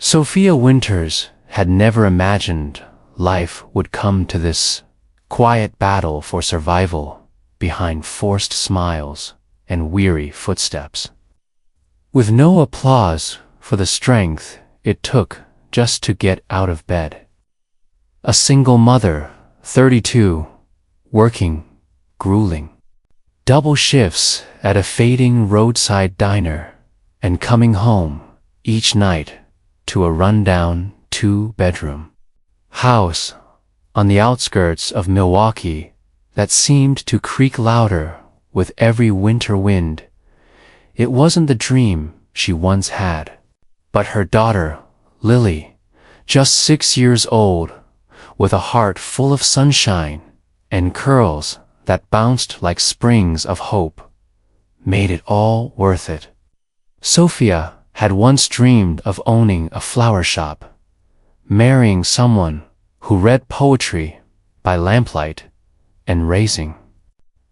Sophia Winters had never imagined life would come to this quiet battle for survival behind forced smiles and weary footsteps. With no applause for the strength it took just to get out of bed. A single mother, 32, working, grueling. Double shifts at a fading roadside diner and coming home each night to a rundown 2-bedroom house on the outskirts of Milwaukee that seemed to creak louder with every winter wind. It wasn't the dream she once had, but her daughter, Lily, just 6 years old, with a heart full of sunshine and curls that bounced like springs of hope, made it all worth it. Sophia had once dreamed of owning a flower shop, marrying someone who read poetry by lamplight, and raising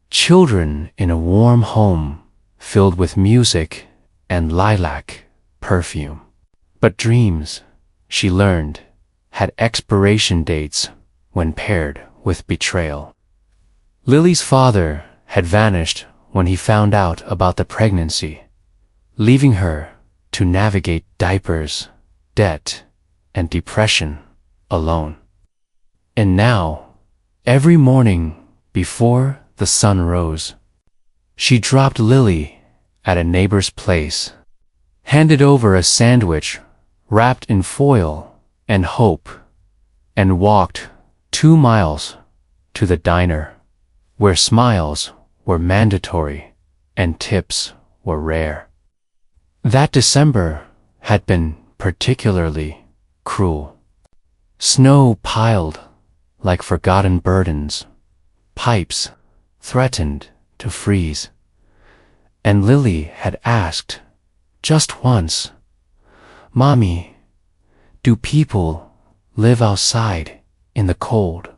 children in a warm home filled with music and lilac perfume. But dreams, she learned, had expiration dates when paired with betrayal. Lily's father had vanished when he found out about the pregnancy, leaving her to navigate diapers, debt, and depression alone. And now, every morning before the sun rose, she dropped Lily at a neighbor's place, handed over a sandwich wrapped in foil and hope, and walked 2 miles to the diner, where smiles were mandatory and tips were rare. That December had been particularly cruel. Snow piled like forgotten burdens, pipes threatened to freeze, and Lily had asked just once, "Mommy, do people live outside in the cold?"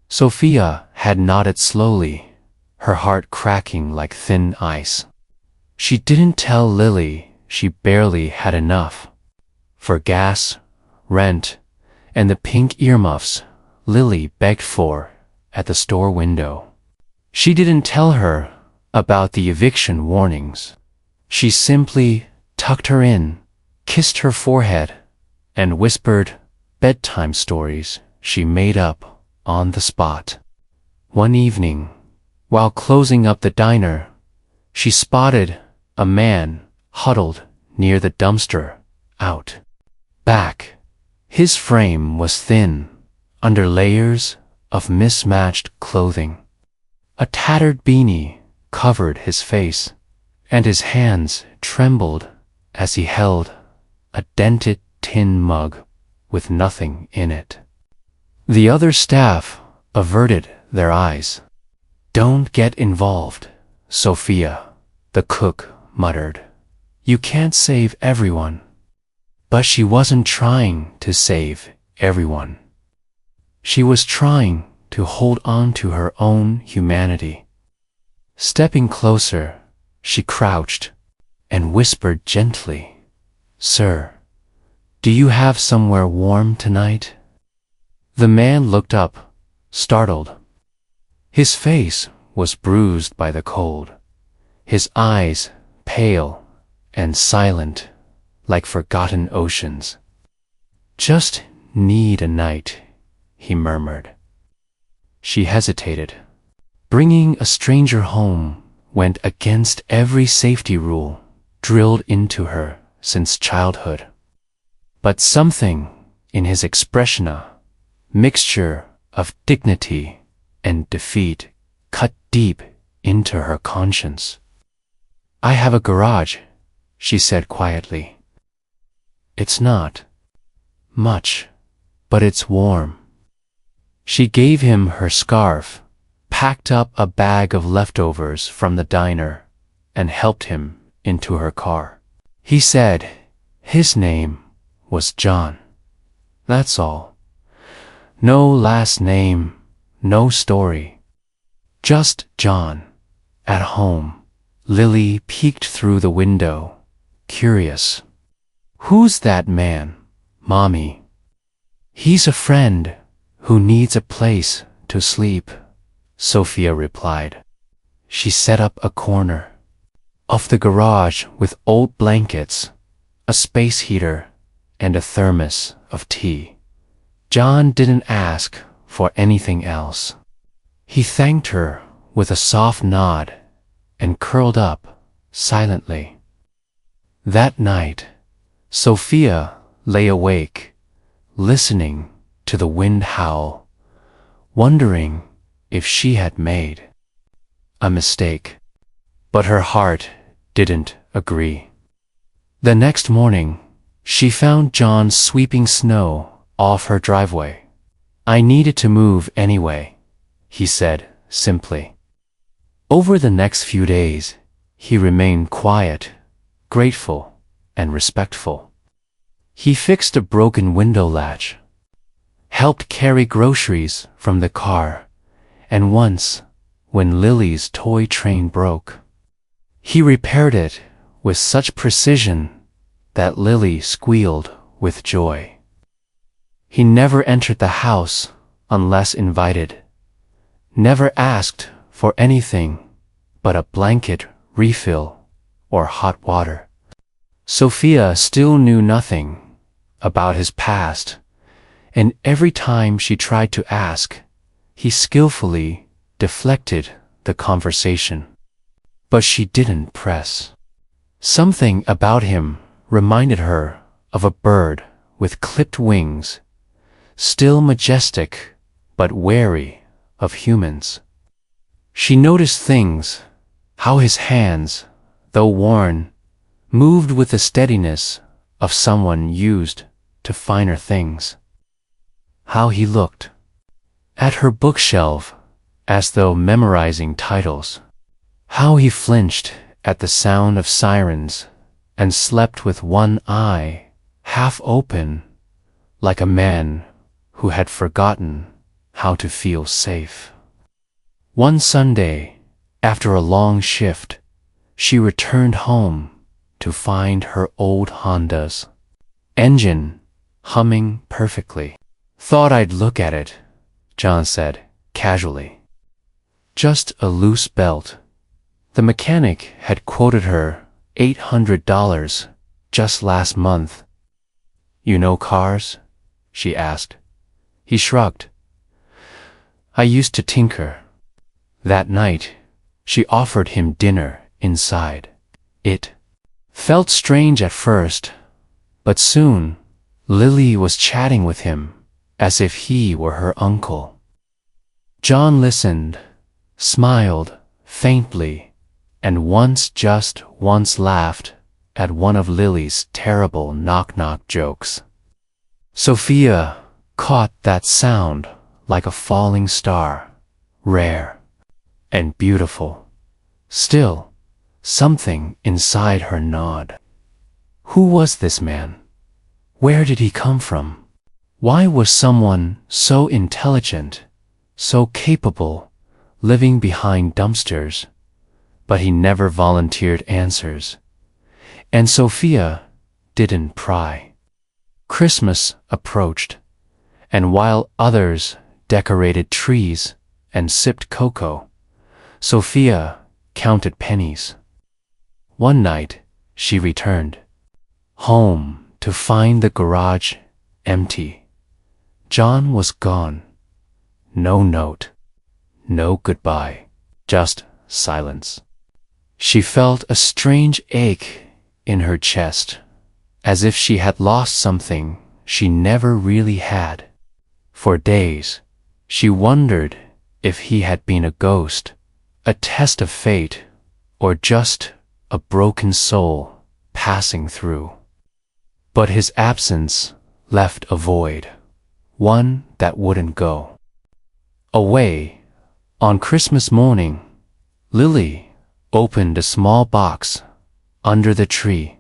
Sophia had nodded slowly, her heart cracking like thin ice. She didn't tell Lily she barely had enough for gas, rent, and the pink earmuffs Lily begged for at the store window. She didn't tell her about the eviction warnings. She simply tucked her in, kissed her forehead, and whispered bedtime stories she made up on the spot. One evening, while closing up the diner, she spotted a man huddled near the dumpster out back. His frame was thin under layers of mismatched clothing. A tattered beanie covered his face, and his hands trembled as he held a dented tin mug with nothing in it. The other staff averted their eyes. "Don't get involved, Sophia," the cook muttered. "You can't save everyone." But she wasn't trying to save everyone. She was trying to hold on to her own humanity. Stepping closer, she crouched and whispered gently, "Sir, do you have somewhere warm tonight?" The man looked up, startled. His face was bruised by the cold, his eyes pale and silent like forgotten oceans. "Just need a night," he murmured. She hesitated. Bringing a stranger home went against every safety rule drilled into her since childhood. But something in his expression, a mixture of dignity and defeat, cut deep into her conscience. "I have a garage," she said quietly. "It's not much, but it's warm." She gave him her scarf, packed up a bag of leftovers from the diner, and helped him into her car. He said his name was John. That's all. No last name, no story. Just John, at home. Lily peeked through the window, curious. "Who's that man, Mommy. He's a friend who needs a place to sleep, Sophia replied. She set up a corner of the garage with old blankets, a space heater, and a thermos of tea. John didn't ask for anything else. He thanked her with a soft nod and curled up silently. That night, Sophia lay awake, listening to the wind howl, wondering if she had made a mistake. But her heart didn't agree. The next morning, she found John sweeping snow off her driveway. I needed to move anyway, he said simply. Over the next few days, he remained quiet, grateful, and respectful. He fixed a broken window latch, helped carry groceries from the car, and once, when Lily's toy train broke, he repaired it with such precision that Lily squealed with joy. He never entered the house unless invited, never asked for anything but a blanket refill or hot water. Sophia still knew nothing about his past, and every time she tried to ask, he skillfully deflected the conversation. But she didn't press. Something about him reminded her of a bird with clipped wings, still majestic but wary of humans. She noticed things, how his hands, though worn, moved with the steadiness of someone used to finer things. How he looked at her bookshelf as though memorizing titles. How he flinched at the sound of sirens and slept with one eye half open, like a man who had forgotten how to feel safe. One Sunday, after a long shift, she returned home to find her old Honda's engine humming perfectly. Thought I'd look at it, John said casually. Just a loose belt. The mechanic had quoted her $800 just last month. You know cars? She asked. He shrugged. I used to tinker. That night, she offered him dinner inside. It felt strange at first, but soon Lily was chatting with him as if he were her uncle. John listened, smiled faintly, and just once laughed at one of Lily's terrible knock-knock jokes. Sophia caught that sound like a falling star, rare and beautiful. Still, something inside her gnawed. Who was this man? Where did he come from? Why was someone so intelligent, so capable, living behind dumpsters? But he never volunteered answers. And Sophia didn't pry. Christmas approached, and while others decorated trees and sipped cocoa, Sophia counted pennies. One night, she returned home to find the garage empty. John was gone. No note, no goodbye, just silence. She felt a strange ache in her chest, as if she had lost something she never really had. For days, she wondered if he had been a ghost, a test of fate, or just a broken soul passing through. But his absence left a void, one that wouldn't go away. On Christmas morning, Lily opened a small box under the tree.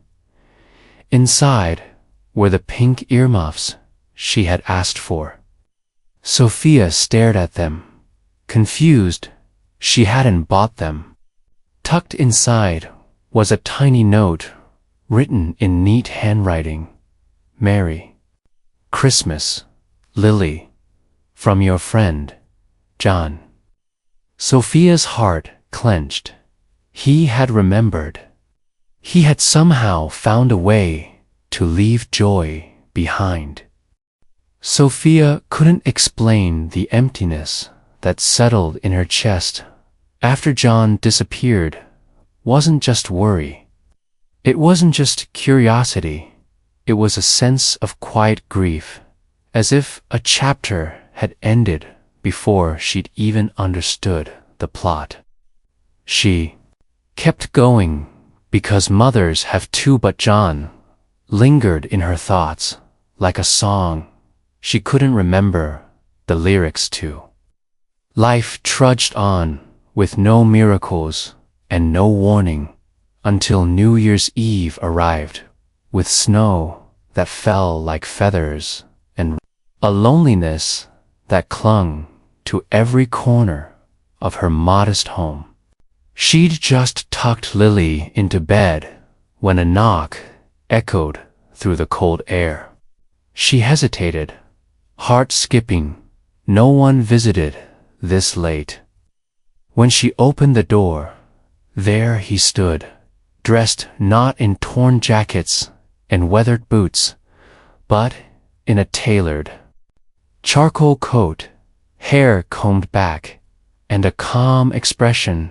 Inside were the pink earmuffs she had asked for. Sophia stared at them, confused. She hadn't bought them. Tucked inside was a tiny note written in neat handwriting. Mary. Christmas, Lily. From your friend, John. Sophia's heart clenched. He had remembered. He had somehow found a way to leave joy behind. Sophia couldn't explain the emptiness that settled in her chest after John disappeared. Wasn't just worry. It wasn't just curiosity. It was a sense of quiet grief, as if a chapter had ended before she'd even understood the plot. She kept going because mothers have too, but John lingered in her thoughts like a song she couldn't remember the lyrics to. Life trudged on with no miracles and no warning until New Year's Eve arrived with snow that fell like feathers and a loneliness that clung to every corner of her modest home. She'd just tucked Lily into bed when a knock echoed through the cold air. She hesitated, heart skipping. No one visited this late. When she opened the door, there he stood, dressed not in torn jackets and weathered boots, but in a tailored charcoal coat, hair combed back, and a calm expression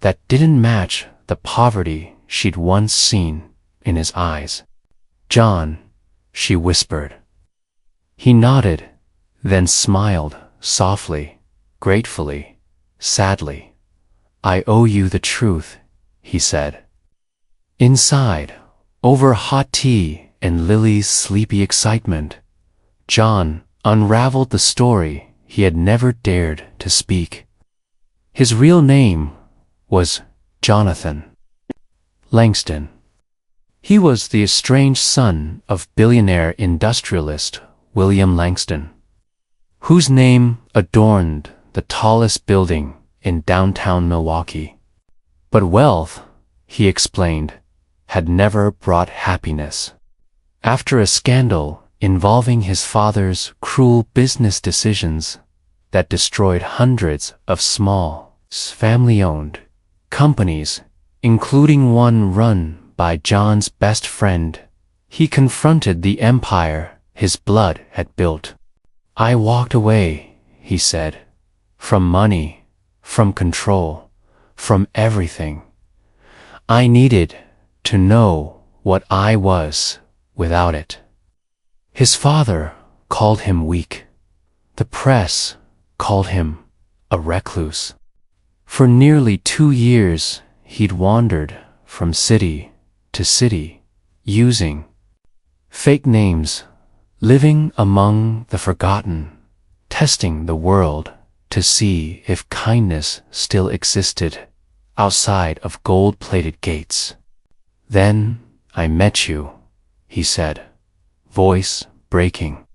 that didn't match the poverty she'd once seen in his eyes. "John," she whispered. He nodded, then smiled softly, gratefully, sadly. "I owe you the truth," he said. Inside, over hot tea and Lily's sleepy excitement, John unraveled the story he had never dared to speak. His real name was Jonathan Langston. He was the estranged son of billionaire industrialist William Langston, whose name adorned the tallest building in downtown Milwaukee. But wealth, he explained, had never brought happiness. After a scandal involving his father's cruel business decisions that destroyed hundreds of small, family-owned companies, including one run by John's best friend, he confronted the empire his blood had built. "I walked away," he said, "from money, from control, from everything. I needed to know what I was without it." His father called him weak. The press called him a recluse. For nearly 2 years, he'd wandered from city to city, using fake names, living among the forgotten, testing the world to see if kindness still existed outside of gold-plated gates. "Then I met you," he said, voice breaking.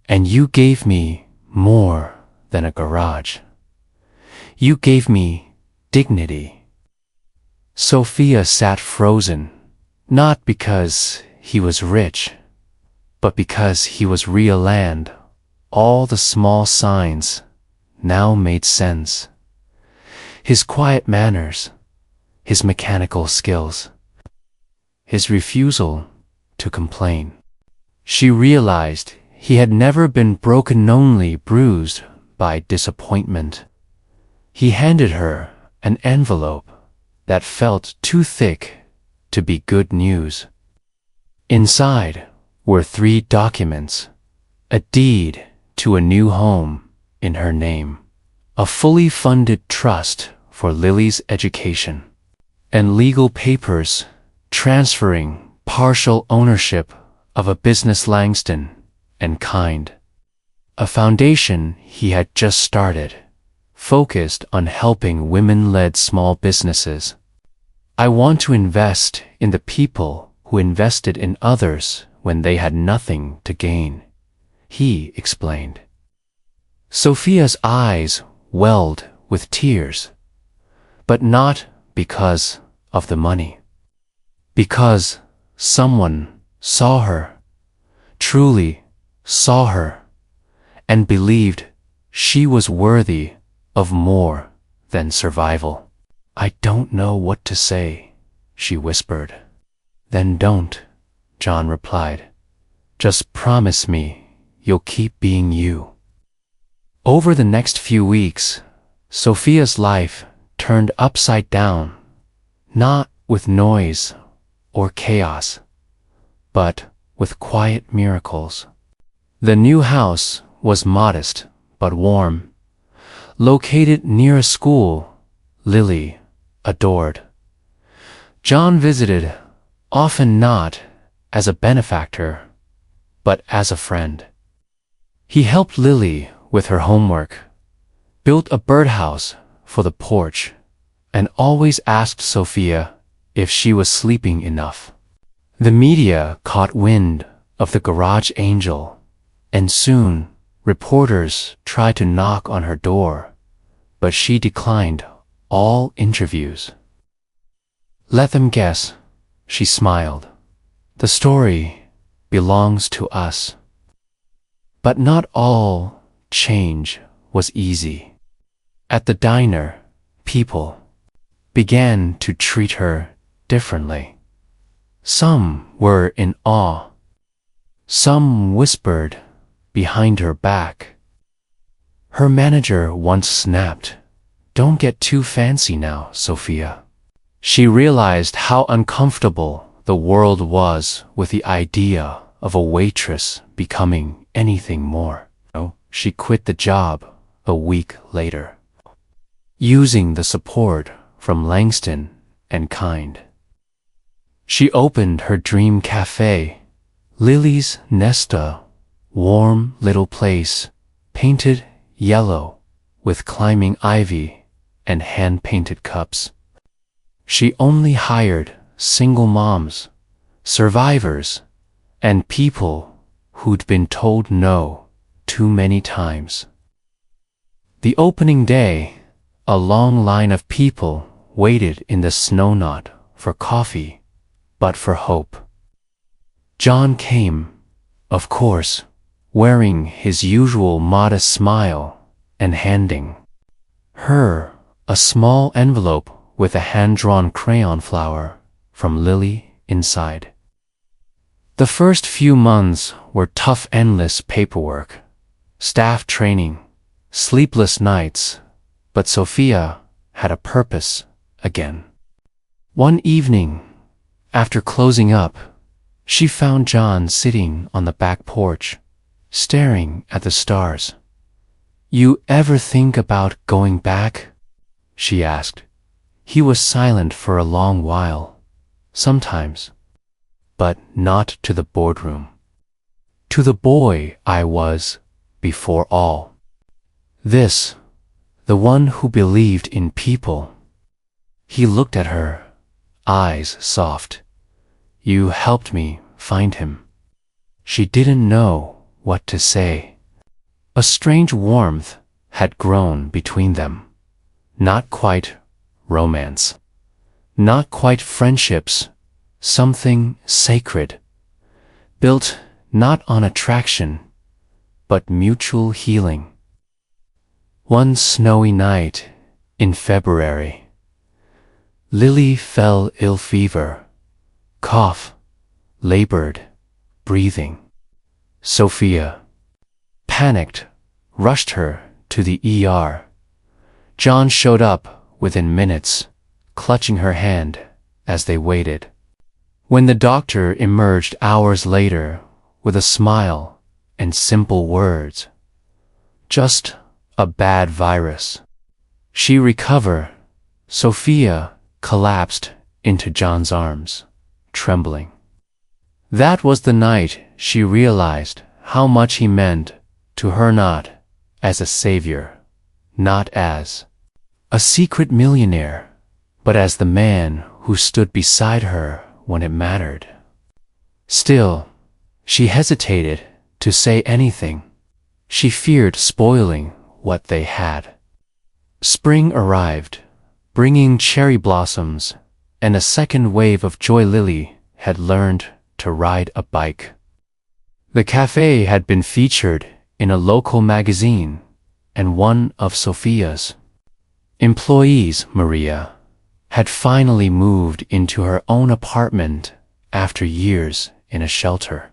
"And you gave me more than a garage. You gave me dignity." Sophia sat frozen, not because he was rich, but because he was real land. All the small signs now made sense. His quiet manners, his mechanical skills, his refusal to complain. She realized he had never been broken, only bruised by disappointment. He handed her an envelope that felt too thick to be good news. Inside were 3 documents: a deed to a new home in her name, a fully funded trust for Lily's education, and legal papers transferring partial ownership of a business Langston and Kind, a foundation he had just started, focused on helping women-led small businesses. "I want to invest in the people who invested in others when they had nothing to gain," he explained. Sophia's eyes welled with tears, but not because of the money. Because someone saw her, truly saw her, and believed she was worthy of more than survival. "I don't know what to say," she whispered. "Then don't," John replied. "Just promise me you'll keep being you." Over the next few weeks, Sophia's life turned upside down, not with noise or chaos, but with quiet miracles. The new house was modest but warm, located near a school Lily adored. John visited, often not as a benefactor, but as a friend. He helped Lily with her homework, built a birdhouse for the porch, and always asked Sophia if she was sleeping enough. The media caught wind of the garage angel, and soon reporters tried to knock on her door, but she declined all interviews. "Let them guess," she smiled. "The story belongs to us." But not all change was easy. At the diner, people began to treat her differently. Some were in awe. Some whispered behind her back. Her manager once snapped, "Don't get too fancy now, Sophia." She realized how uncomfortable the world was with the idea of a waitress becoming anything more. She quit the job a week later, using the support from Langston and Kind. She opened her dream cafe, Lily's Nesta, warm little place, painted yellow with climbing ivy and hand-painted cups. She only hired single moms, survivors, and people who'd been told no too many times. The opening day, a long line of people waited in the snow not for coffee, but for hope. John came, of course, wearing his usual modest smile and handing her a small envelope with a hand-drawn crayon flower from Lily inside. The first few months were tough, endless paperwork, staff training, sleepless nights, but Sophia had a purpose again. One evening, after closing up, she found John sitting on the back porch, staring at the stars. "You ever think about going back?" she asked. He was silent for a long while. "Sometimes, but not to the boardroom. To the boy I was before all. This, the one who believed in people." He looked at her, eyes soft. "You helped me find him." She didn't know what to say. A strange warmth had grown between them. Not quite romance, not quite friendships, something sacred, built not on attraction, but mutual healing. One snowy night in February, Lily fell ill, fever, cough, labored, breathing. Sophia, panicked, rushed her to the ER. John showed up within minutes, clutching her hand as they waited. When the doctor emerged hours later with a smile and simple words, "Just a bad virus," she recovered. Sophia collapsed into John's arms, trembling. That was the night she realized how much he meant to her, not as a savior, not as a secret millionaire, but as the man who stood beside her when it mattered. Still, she hesitated to say anything. She feared spoiling what they had. Spring arrived, bringing cherry blossoms and a second wave of joy. Lily had learned to ride a bike. The cafe had been featured in a local magazine, and one of Sophia's employees, Maria, had finally moved into her own apartment after years in a shelter.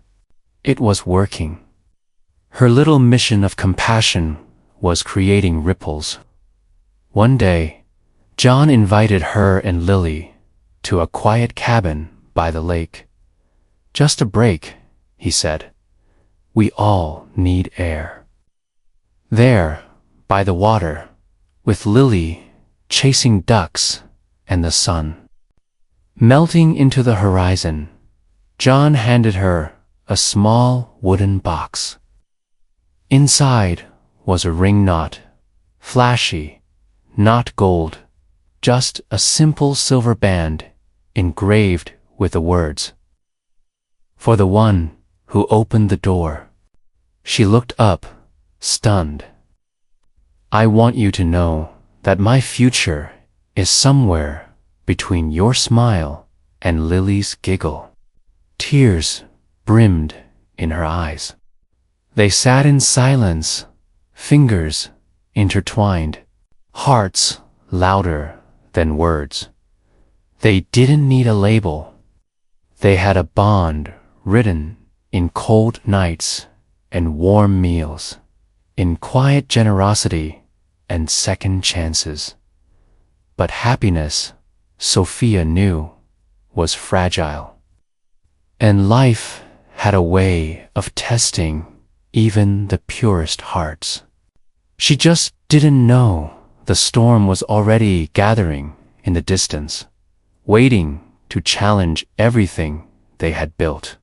It was working. Her little mission of compassion was creating ripples. One day, John invited her and Lily to a quiet cabin by the lake. "Just a break," he said. "We all need air." There, by the water, with Lily chasing ducks and the sun melting into the horizon, John handed her a small wooden box. Inside was a ring knot, flashy, not gold, just a simple silver band engraved with the words, "For the one who opened the door." She looked up, stunned. "I want you to know that my future is somewhere between your smile and Lily's giggle." Tears brimmed in her eyes. They sat in silence, fingers intertwined, hearts louder than words. They didn't need a label. They had a bond written in cold nights and warm meals, in quiet generosity and second chances. But happiness, Sophia knew, was fragile. And life had a way of testing even the purest hearts. She just didn't know the storm was already gathering in the distance, waiting to challenge everything they had built.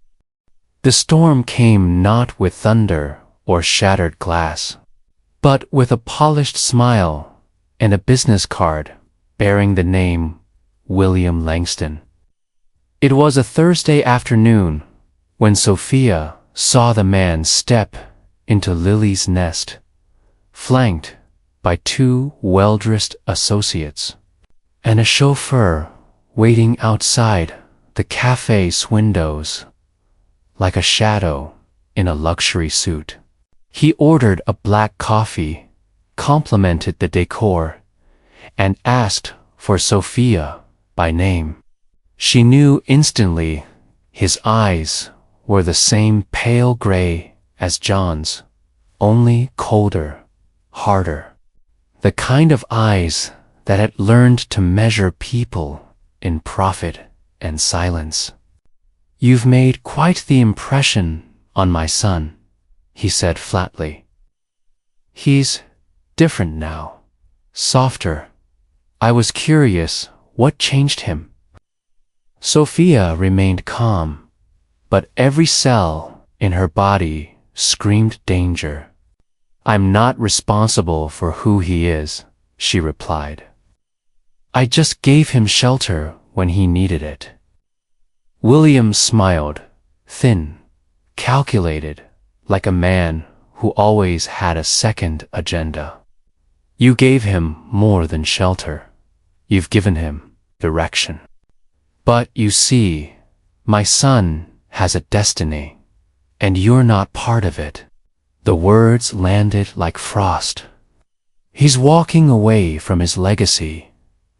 The storm came not with thunder or shattered glass, but with a polished smile and a business card bearing the name William Langston. It was a Thursday afternoon when Sophia saw the man step into Lily's nest, flanked by two well-dressed associates and a chauffeur waiting outside the cafe's windows like a shadow in a luxury suit. He ordered a black coffee, complimented the decor, and asked for Sophia by name. She knew instantly his eyes were the same pale gray as John's, only colder, harder. The kind of eyes that had learned to measure people in profit and silence. "You've made quite the impression on my son," he said flatly. "He's different now, softer. I was curious what changed him." Sophia remained calm, but every cell in her body screamed danger. "I'm not responsible for who he is," she replied. "I just gave him shelter when he needed it." William smiled, thin, calculated, like a man who always had a second agenda. "You gave him more than shelter. You've given him direction. But you see, my son has a destiny, and you're not part of it." The words landed like frost. "He's walking away from his legacy,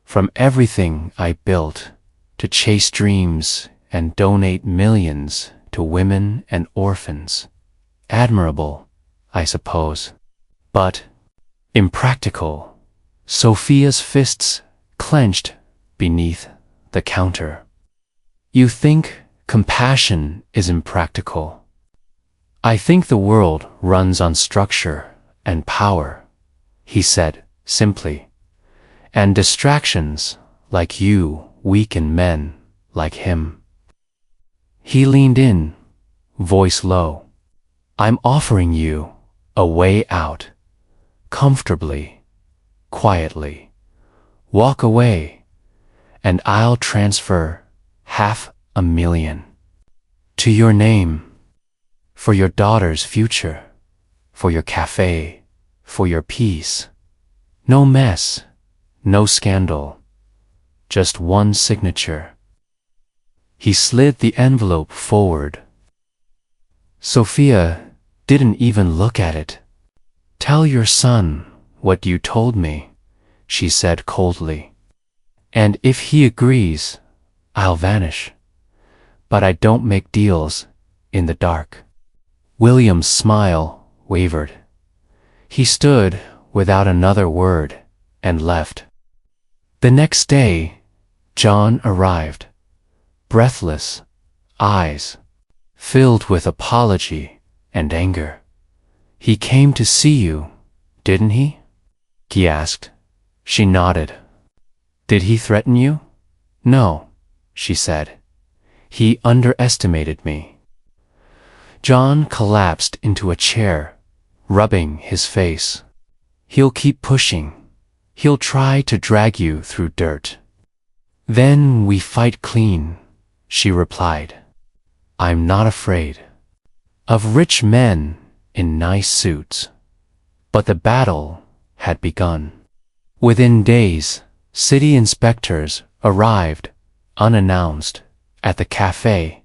from everything I built, to chase dreams and donate millions to women and orphans. Admirable, I suppose, but impractical." Sophia's fists clenched beneath the counter. "You think compassion is impractical? I think the world runs on structure and power," he said simply, "and distractions like you weaken men like him." He leaned in, voice low. "I'm offering you a way out, comfortably, quietly. Walk away, and I'll transfer $500,000 to your name, for your daughter's future, for your cafe, for your peace. No mess, no scandal, just one signature." He slid the envelope forward. Sophia didn't even look at it. "Tell your son what you told me," she said coldly. "And if he agrees, I'll vanish. But I don't make deals in the dark." William's smile wavered. He stood without another word and left. The next day, John arrived, breathless, eyes filled with apology and anger. "He came to see you, didn't he?" he asked. She nodded. "Did he threaten you?" "No," she said. "He underestimated me." John collapsed into a chair, rubbing his face. "He'll keep pushing. He'll try to drag you through dirt." "Then we fight clean," she replied. "I'm not afraid of rich men in nice suits." But the battle had begun. Within days, city inspectors arrived, unannounced, at the cafe,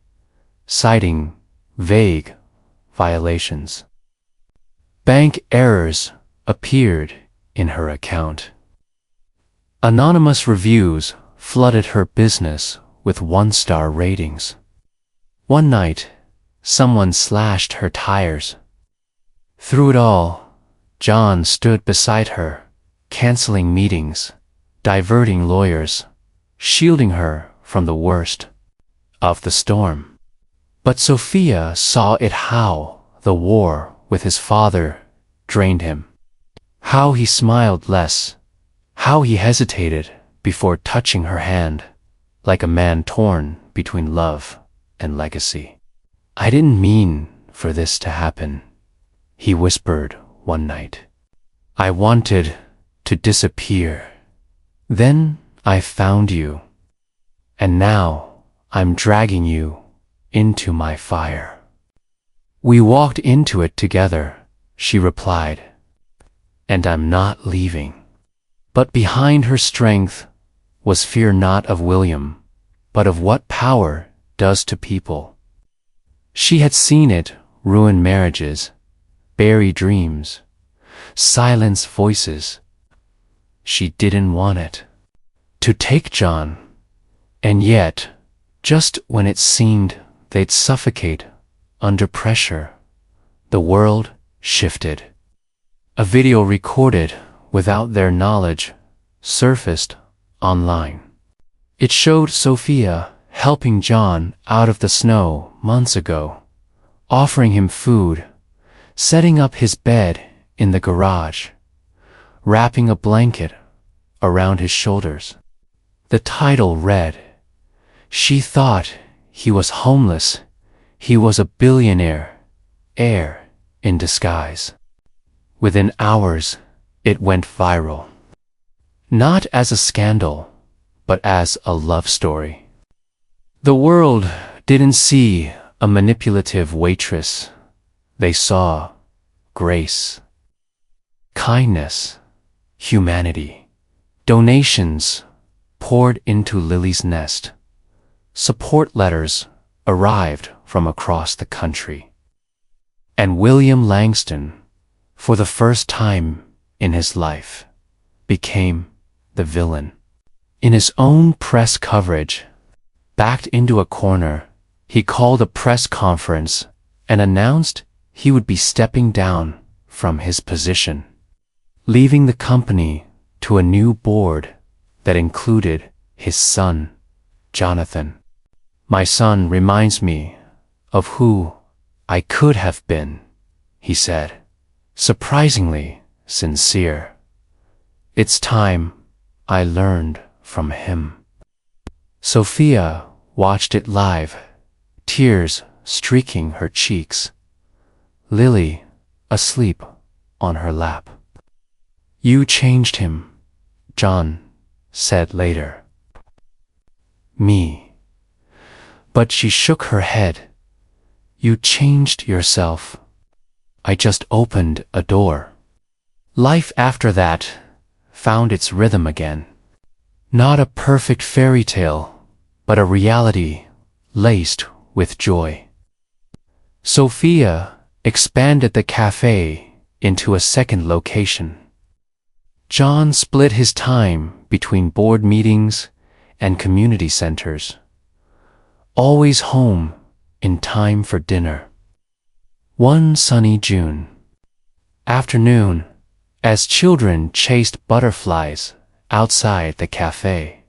citing vague violations. Bank errors appeared in her account. Anonymous reviews flooded her business with one-star ratings. One night, someone slashed her tires. Through it all, John stood beside her, canceling meetings, diverting lawyers, shielding her from the worst of the storm. But Sophia saw it, how the war with his father drained him, how he smiled less, how he hesitated before touching her hand, like a man torn between love and legacy. "I didn't mean for this to happen," he whispered one night. "I wanted to disappear. Then I found you. And now I'm dragging you into my fire." "We walked into it together," she replied. "And I'm not leaving." But behind her strength was fear, not of William, but of what power does to people. She had seen it ruin marriages, bury dreams, silence voices. She didn't want it to take John, and yet, just when it seemed they'd suffocate under pressure, the world shifted. A video recorded without their knowledge surfaced online. It showed Sophia helping John out of the snow months ago, offering him food, setting up his bed in the garage, wrapping a blanket around his shoulders. The title read, "She thought he was homeless. He was a billionaire, heir in disguise." Within hours, it went viral. Not as a scandal, but as a love story. The world didn't see a manipulative waitress. They saw grace, kindness, humanity. Donations poured into Lily's nest. Support letters arrived from across the country. And William Langston, for the first time in his life, became the villain. In his own press coverage, backed into a corner, he called a press conference and announced he would be stepping down from his position, leaving the company to a new board that included his son, Jonathan. "My son reminds me of who I could have been," he said, surprisingly sincere. "It's time I learned from him." Sophia watched it live, tears streaking her cheeks. Lily asleep on her lap. "You changed him," John said later. "Me." But she shook her head. "You changed yourself. I just opened a door." Life after that found its rhythm again. Not a perfect fairy tale, but a reality laced with joy. Sophia expanded the cafe into a second location. John split his time between board meetings and community centers, always home in time for dinner. One sunny June afternoon, as children chased butterflies outside the cafe,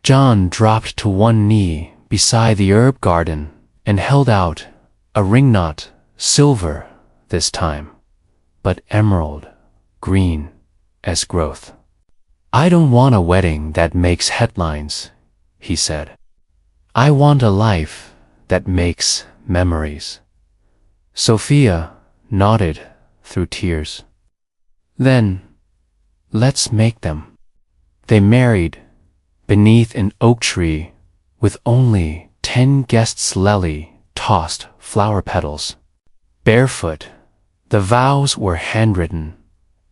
John dropped to one knee beside the herb garden and held out a ring, not silver this time, but emerald green as growth. "I don't want a wedding that makes headlines," he said. "I want a life that makes memories." Sophia nodded through tears. "Then, let's make them." They married beneath an oak tree with only 10 guests. Lily tossed flower petals. Barefoot, the vows were handwritten,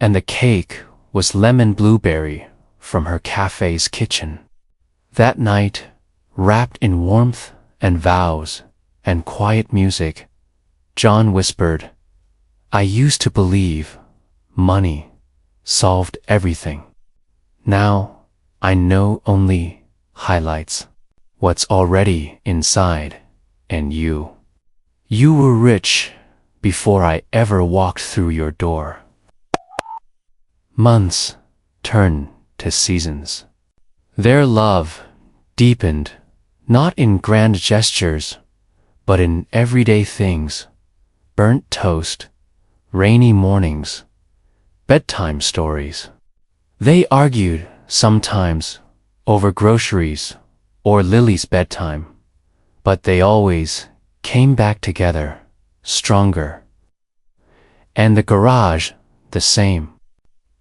and the cake was lemon blueberry from her cafe's kitchen. That night, wrapped in warmth and vows and quiet music, John whispered, "I used to believe money solved everything. Now I know only highlights what's already inside. And you were rich before I ever walked through your door." Months turned to seasons. Their love deepened, not in grand gestures, but in everyday things: burnt toast, rainy mornings, bedtime stories. They argued sometimes over groceries or Lily's bedtime, but they always came back together, stronger. And the garage, the same.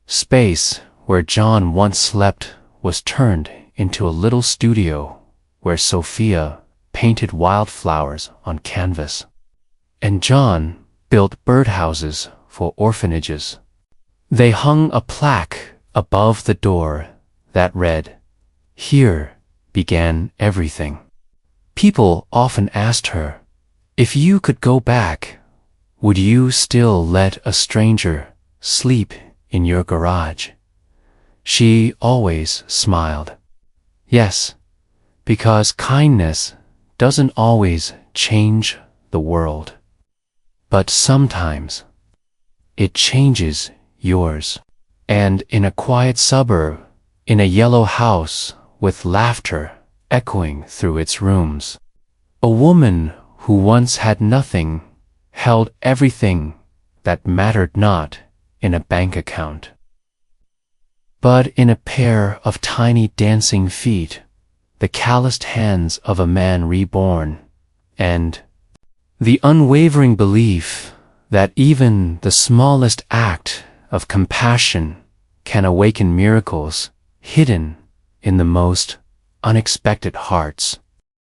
Space where John once slept was turned into a little studio where Sophia painted wildflowers on canvas, and John built birdhouses for orphanages. They hung a plaque above the door that read, "Here began everything." People often asked her, "If you could go back, would you still let a stranger sleep in your garage?" She always smiled. Yes, because kindness doesn't always change the world, but sometimes it changes yours. And in a quiet suburb, in a yellow house with laughter echoing through its rooms, a woman who once had nothing held everything that mattered, not in a bank account, but in a pair of tiny dancing feet, the calloused hands of a man reborn, and the unwavering belief that even the smallest act of compassion can awaken miracles hidden in the most unexpected hearts.